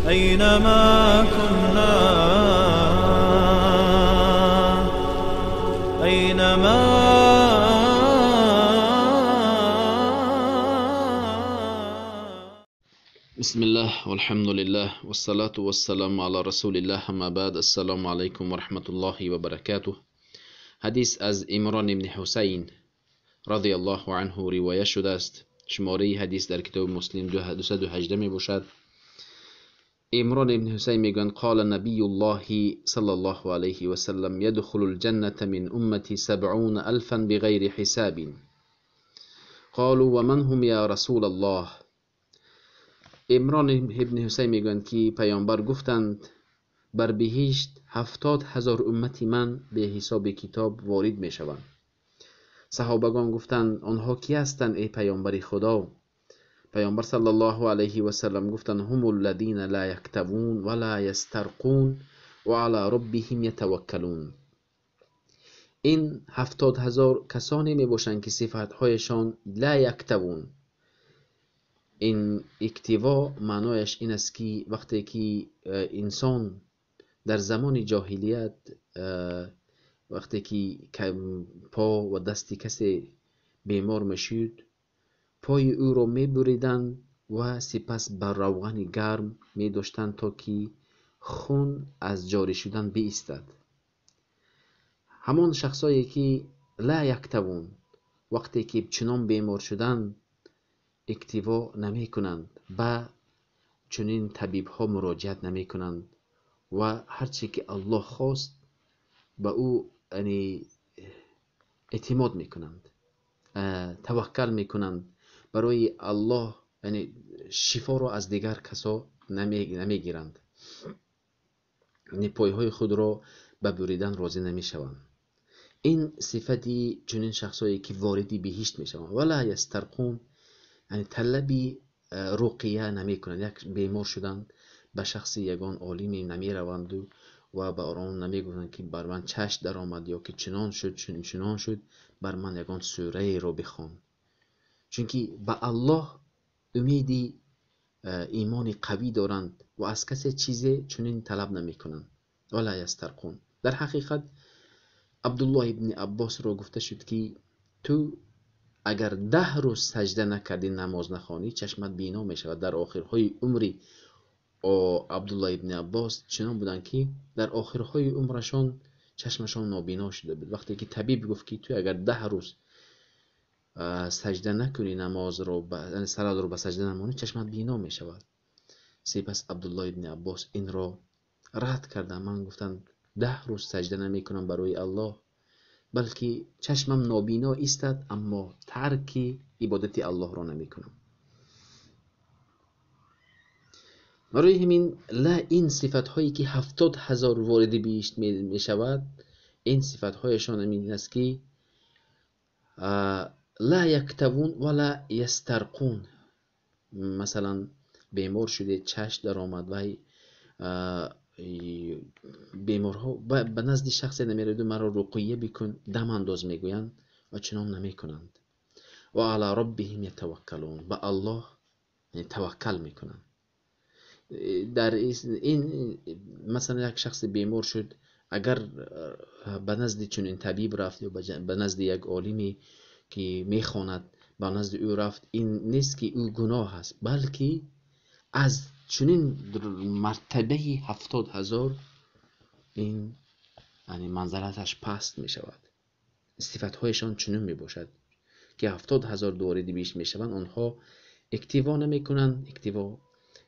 أينما كنا أينما بسم الله والحمد لله والصلاة والسلام على رسول الله اما بعد. السلام عليكم ورحمة الله وبركاته. حدیث از عمران ابن حسین رضی الله عنه روایت شده است. شماره حدیث در کتاب مسلم 218 می باشد. عمران ابن حسین میگن قال نبی الله صلی الله علیه و سلم يدخل الجنة من امتی 70,000 بغیر حساب. قالوا ومن هم یا رسول الله. عمران ابن حسین میگن که پیامبر گفتند بر بهشت 70,000 امتی من به حساب کتاب وارد می شوند. صحابگان گفتند آنها کی هستند ای پیامبر خدا؟ پیامبر صلی الله علیه و سلم گفتند هم الذین لا یکتوون ولا یسترقون و علی ربهم یتوکلون. این 70,000 کسانی می باشند که صفتهایشان لا یکتوون. این اکتوا معنایش این است که وقتی که انسان در زمان جاهلیت وقتی که پا و دستی کسی بیمار میشد پای او را میبریدند و سپس بر روغن گرم میداشتند تا که خون از جاری شدن بایستد. همان شخصایی که لا یکتوون وقتی که چنان بیمار شدند اکتوا نمی کنند و چنین طبیب ها مراجعت نمی کنند و هرچی که الله خواست به او اعتماد می کنند، توکل می کنند برای الله، شفا را از دیگر کسا نمی گیرند، پای های خود را به بریدن راضی نمی شوند. این صفتی چنین شخصایی که واردی بهشت می شوند. ولا یسترقون طلبی رقیه نمی کنند. یک بیمار شدند به شخص یگان عالمی نمی روند و به آرام نمی گویند که بر من چشم در آمد یا که چنان شد چنان شد، بر من یگان سوره را بخوان. چون که به الله امیدی ایمان قوی دارند و از کسی چیزی چنین طلب نمی کنند. ولا یسترقون. در حقیقت عبدالله ابن عباس را گفته شد که تو اگر 10 روز سجده نکردی، نماز نخوانی، چشمت بینا می شود. در آخرهای عمری عبدالله ابن عباس چنان بودن که در آخرهای عمرشان چشمشان نابینا شده بود. وقتی که طبیب گفت که تو اگر 10 روز سجده نکنی، نماز رو سرت رو به سجده نمانی، چشمت بینا می شود. سپس عبدالله ابن عباس این را رد کردن. من گفتن 10 روز سجده نمی کنم برای الله، بلکه چشمم نابینا ایستد اما ترک عبادت الله را نمی کنم. برای همین این صفت هایی که 70,000 وارد بهشت می شود، این صفت هایشان این است که لا یکتوون ولا یسترقون. مثلا بیمار شده، چشم در آمد و بیمارها به نزد شخص نمیرد و مرا رقیه بکن، دم انداز میگویند و چنان نمی کنند. و علی ربهم یتوکلون. به الله توکل میکنند. در این مثلا یک شخص بیمار شد، اگر به نزد چنین طبیب رفت یا به نزد یک عالمی که میخواند به نزد او رفت، این نیست که او گناه است، بلکه از چنین مرتبه 70,000 این منزلتش پست می شود. صفتهایشان چنین می باشد که 70,000 دواری بیش می شوند. آنها اکتوا نمی کنند، اکتوا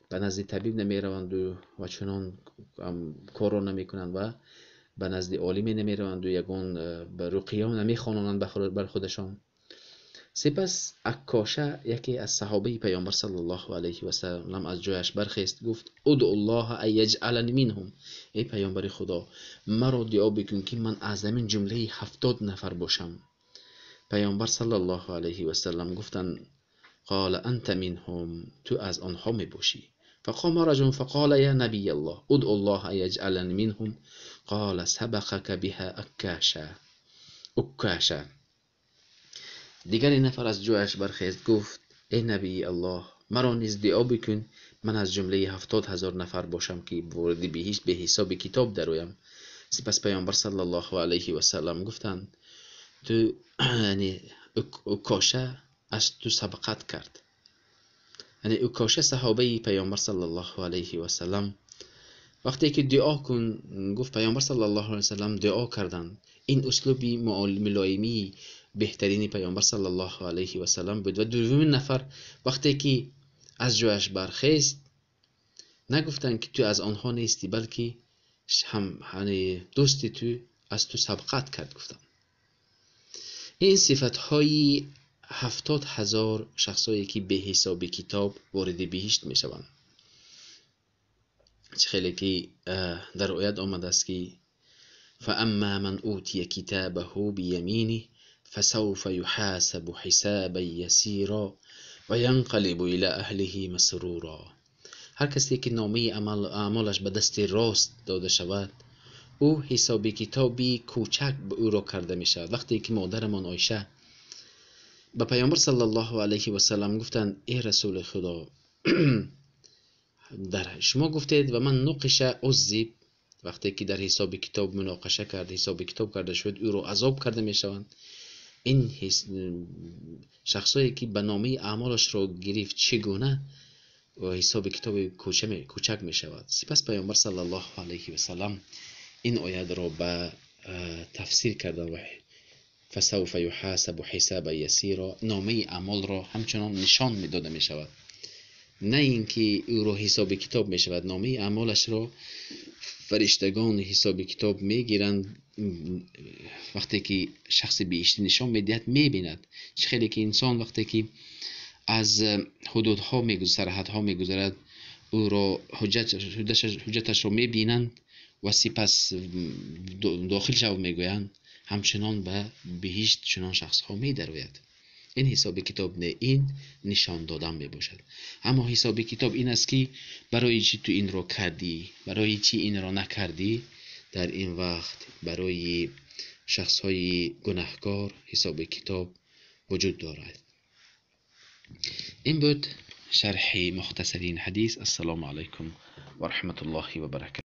به نزد طبیب نمی روند و چنان کار را نمی کنند و به نزد عالمی نمی روند و یگان به رقیه نمی خوانند بر خودشان. سپس عکاشه، یکی از صحابه پیامبر صلی الله علیه و سلم، از جایش برخیست، گفت ادعو الله ان یجعلنی منهم. ای پیامبر خدا، مرا دعا بکن که من از همین جمله 70 نفر باشم. پیامبر صلی الله علیه و سلم گفتند قال انت منهم، تو از آنها می باشی. فقام رجل فقال یا نبی الله ادعو الله ان یجعلنی منهم. قال سبقك بها عکاشه. دیگر این نفر از جایش برخیست، گفت ای نبی الله، مرا نیز دعا بکن من از جمله 70,000 نفر باشم که وارد بهشت به حساب کتاب درویم. سپس پیامبر صلی الله علیه و سلم گفتند تو یعنی اوکاشه از تو سبقت کرد. یعنی اوکاشه صحابه پیامبر صلی الله علیه و سلم وقتی که دعا کن گفت پیامبر صلی الله علیه و سلم دعا کردند. این اسلوبی ملایمی بهترین پیامبر صلی الله علیه و سلم بود. و دومین نفر وقتی که از جایش برخیست نگفتن که تو از آنها نیستی بلکه دوست تو از تو سبقت کرد. گفتن این صفت های 70,000 شخصایی که به حساب کتاب وارد بهشت می شوند. خیلی که در آیت آمده است که فاما من اوتی کتابه بیمینه فسوف یحاسب حسابا یسیرا و ینقلب الى اهله مسرورا. هر کسی که نامه اعمالش به دست راست داده شود او حساب کتابی کوچک به او را کرده می شود. وقتی که مادرمان عایشه به پیامبر صلی الله علیه و سلم گفتند ای رسول خدا در شما گفتید و من نقش عذب وقتی که در حساب کتاب مناقشه کرد حساب کتاب کرده شد او را عذاب کرده می شوند. این شخصایی که به نامه اعمالش را گرفت چگونه و حساب کتاب کوچک می شود. سپس پیامبر صلی الله علیه و سلم این آیه را به تفسیر کرده و فسوف یحاسب حسابا یسیرا نامه اعمال را همچنان نشان می داده می شود، نه اینکه او را حساب کتاب می شود. نامه اعمالش را فرشتگان حساب کتاب می گیرند. وقتی که شخص بهشتی نشان می دهد می بیند. خیلی که انسان وقتی که از حدودها می گذرد سرحدها می گذرد او را حجتش را می بینند و سپس داخل شو می گویند همچنان به بهشت چنان شخص ها می درآید. این حساب کتاب نه، این نشان دادن می باشد. اما حساب کتاب این است که برای چی تو این را کردی، برای چی این را نکردی. در این وقت برای شخص های گناهکار حساب کتاب وجود دارد. این بود شرح مختصر این حدیث. السلام علیکم و رحمت الله و برکاته.